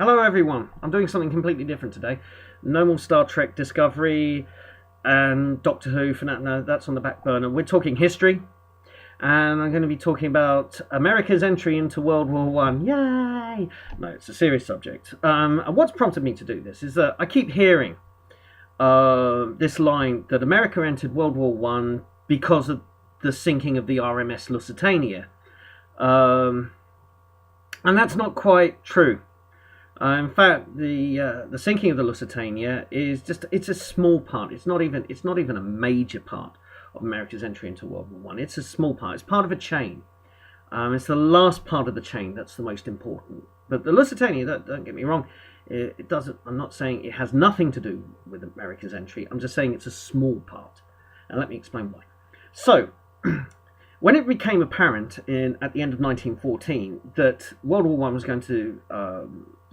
Hello everyone, I'm doing something completely different today. No more Star Trek Discovery and Doctor Who for now. No, that's on the back burner. We're talking history, and I'm going to be talking about America's entry into World War One. Yay! No, it's a serious subject. And what's prompted me to do this is that I keep hearing this line that America entered World War One because of the sinking of the RMS Lusitania. And that's not quite true. In fact, the sinking of the Lusitania is it's a small part. It's not even a major part of America's entry into World War One. It's a small part. It's part of a chain. It's the last part of the chain that's the most important. But the Lusitania, don't get me wrong, it doesn't. I'm not saying it has nothing to do with America's entry. I'm just saying it's a small part. And let me explain why. So, when it became apparent at the end of 1914 that World War One was going to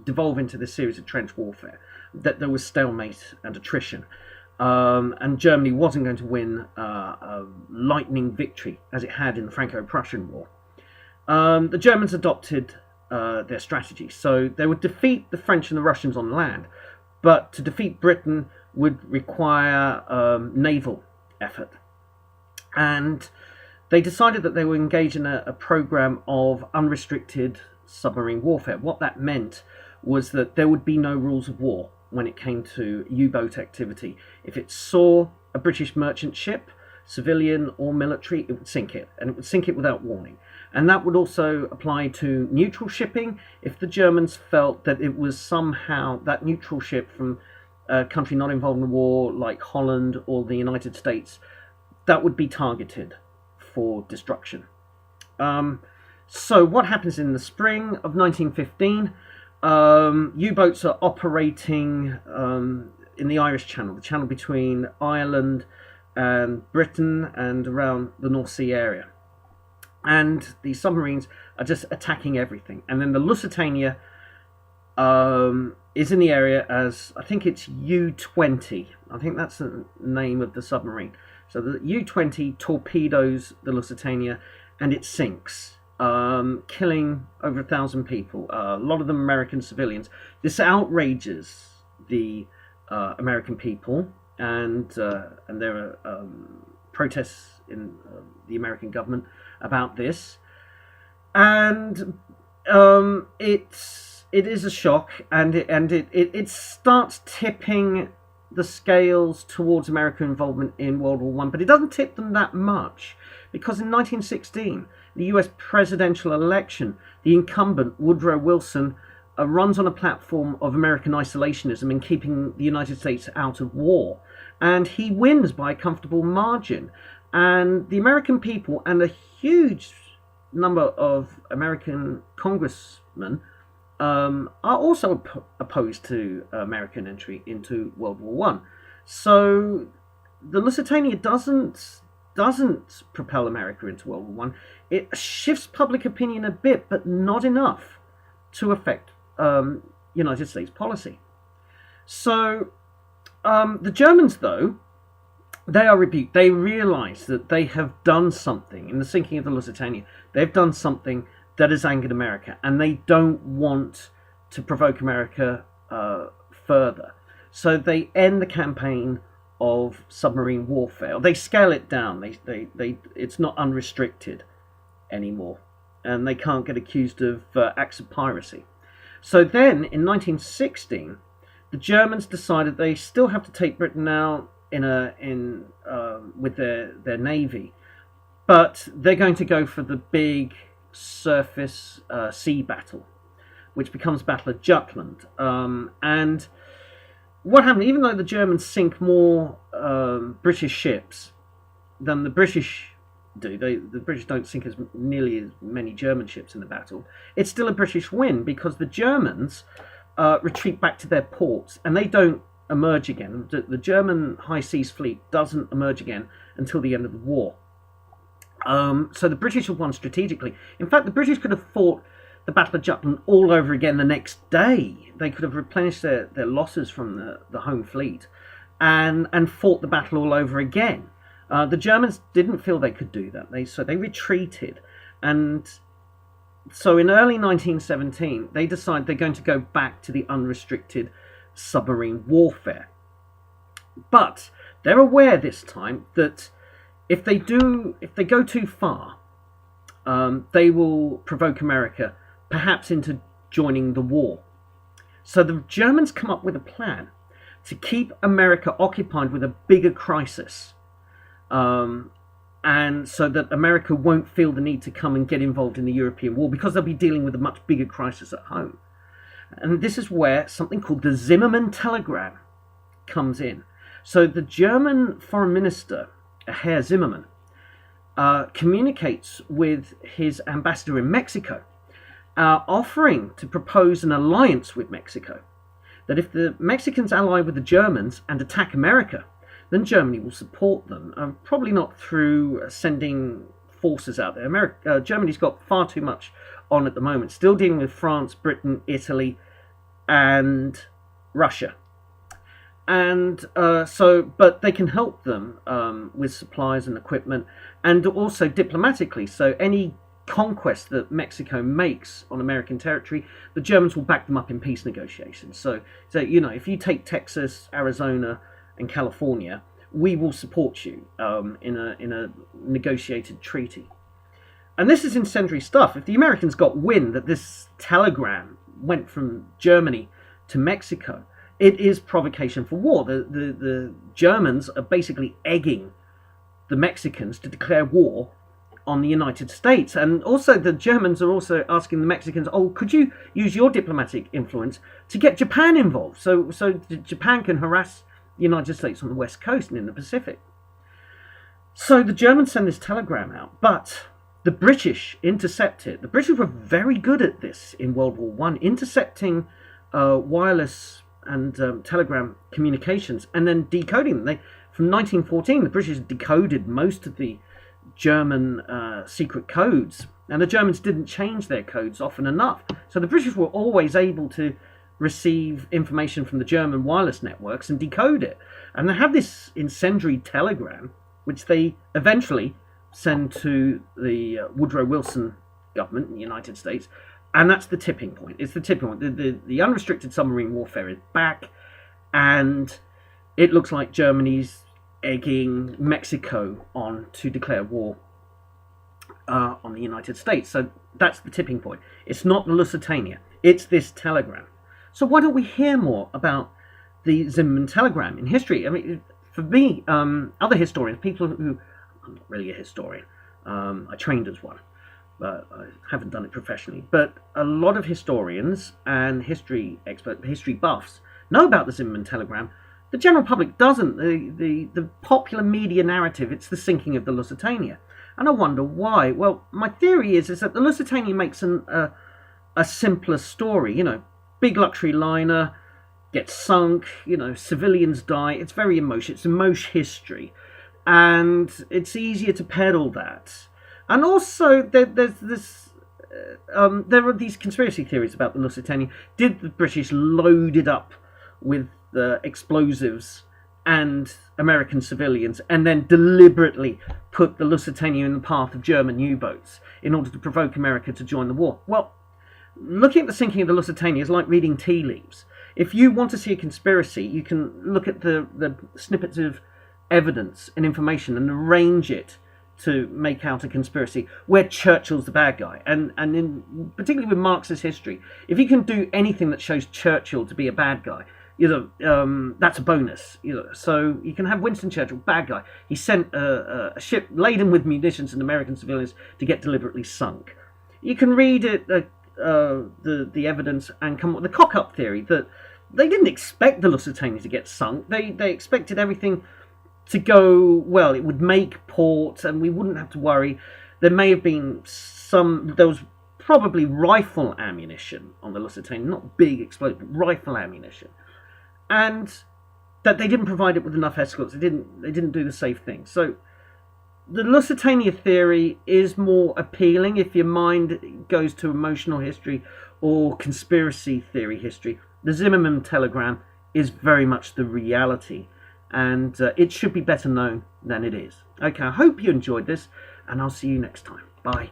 devolve into this series of trench warfare, that there was stalemate and attrition, and Germany wasn't going to win a lightning victory as it had in the Franco-Prussian War, the Germans adopted their strategy. So they would defeat the French and the Russians on land, but to defeat Britain would require naval effort. And they decided that they would engage in a program of unrestricted submarine warfare. What that meant was that there would be no rules of war when it came to U-boat activity. If it saw a British merchant ship, civilian or military, it would sink it, and it would sink it without warning. And that would also apply to neutral shipping. If the Germans felt that it was somehow that neutral ship from a country not involved in the war, like Holland or the United States, that would be targeted for destruction. So what happens in the spring of 1915? U-boats are operating in the Irish Channel, the channel between Ireland and Britain and around the North Sea area. And these submarines are just attacking everything. And then the Lusitania is in the area as, I think it's U-20. I think that's the name of the submarine. So the U-20 torpedoes the Lusitania and it sinks, killing over 1,000 people, a lot of them American civilians. This outrages the American people, and there are protests in the American government about this. And it is a shock, and it starts tipping the scales towards American involvement in World War One, but it doesn't tip them that much, because in 1916, the US presidential election, the incumbent Woodrow Wilson runs on a platform of American isolationism in keeping the United States out of war, and he wins by a comfortable margin. And the American people and a huge number of American congressmen are also opposed to American entry into World War One. So the Lusitania doesn't propel America into World War One. It shifts public opinion a bit, but not enough to affect United States policy. So the Germans, though, they are rebuked. They realise that they have done something in the sinking of the Lusitania. They've done something that has angered America, and they don't want to provoke America further. So they end the campaign of submarine warfare. They scale it down. It's not unrestricted anymore, and they can't get accused of acts of piracy. So then, in 1916, the Germans decided they still have to take Britain out with their navy, but they're going to go for the big surface sea battle, which becomes Battle of Jutland. And what happened, even though the Germans sink more British ships than the British do, the British don't sink nearly as many German ships in the battle, it's still a British win, because the Germans retreat back to their ports, and they don't emerge again. The German high seas fleet doesn't emerge again until the end of the war. So the British have won strategically. In fact, the British could have fought the Battle of Jutland all over again the next day. They could have replenished their losses from the home fleet and fought the battle all over again. The Germans didn't feel they could do that, so they retreated, and So in early 1917, they decide they're going to go back to the unrestricted submarine warfare. But they're aware this time that if they go too far, they will provoke America, perhaps into joining the war. So the Germans come up with a plan to keep America occupied with a bigger crisis, and so that America won't feel the need to come and get involved in the European war, because they'll be dealing with a much bigger crisis at home. And this is where something called the Zimmerman telegram comes in. So the German foreign minister, Herr Zimmerman, communicates with his ambassador in Mexico, offering to propose an alliance with Mexico. That if the Mexicans ally with the Germans and attack America, then Germany will support them. Probably not through sending forces out there. Germany's got far too much on at the moment, still dealing with France, Britain, Italy, and Russia. And but they can help them with supplies and equipment, and also diplomatically. So any conquest that Mexico makes on American territory, the Germans will back them up in peace negotiations. So if you take Texas, Arizona, and California, we will support you in a negotiated treaty. And this is incendiary stuff. If the Americans got wind that this telegram went from Germany to Mexico, it is provocation for war. The Germans are basically egging the Mexicans to declare war on the United States. And also the Germans are also asking the Mexicans, could you use your diplomatic influence to get Japan involved, so Japan can harass the United States on the West Coast and in the Pacific. So the Germans send this telegram out, but the British intercept it. The British were very good at this in World War I, intercepting wireless and telegram communications and then decoding them. From 1914, the British decoded most of the German secret codes, and the Germans didn't change their codes often enough. So the British were always able to receive information from the German wireless networks and decode it. And they have this incendiary telegram, which they eventually send to the Woodrow Wilson government in the United States. And that's the tipping point. It's the tipping point. The unrestricted submarine warfare is back, and it looks like Germany's egging Mexico on to declare war on the United States. So that's the tipping point. It's not the Lusitania. It's this telegram. So why don't we hear more about the Zimmerman telegram in history? I mean, for me, other historians, people who... I'm not really a historian. I trained as one, but I haven't done it professionally. But a lot of historians and history experts, history buffs, know about the Zimmerman telegram. The general public doesn't. The popular media narrative, it's the sinking of the Lusitania. And I wonder why. Well, my theory is that the Lusitania makes a simpler story. Big luxury liner gets sunk, civilians die. It's very emotional. It's emotion history. And it's easier to peddle that. And also, there's this... there are these conspiracy theories about the Lusitania. Did the British load it up with the explosives and American civilians, and then deliberately put the Lusitania in the path of German U-boats in order to provoke America to join the war? Well, looking at the sinking of the Lusitania is like reading tea leaves. If you want to see a conspiracy, you can look at the snippets of evidence and information and arrange it to make out a conspiracy where Churchill's the bad guy. And particularly with Marxist history, if you can do anything that shows Churchill to be a bad guy, that's a bonus. So you can have Winston Churchill, bad guy. He sent a ship laden with munitions and American civilians to get deliberately sunk. You can read it, the evidence, and come up with the cock-up theory that they didn't expect the Lusitania to get sunk. They expected everything to go well. It would make port, and we wouldn't have to worry. There may have been there was probably rifle ammunition on the Lusitania, not big explosive, but rifle ammunition. And that they didn't provide it with enough escorts. They didn't do the safe thing. So the Lusitania theory is more appealing if your mind goes to emotional history or conspiracy theory history. The Zimmerman telegram is very much the reality, and it should be better known than it is. Okay, I hope you enjoyed this, and I'll see you next time. Bye.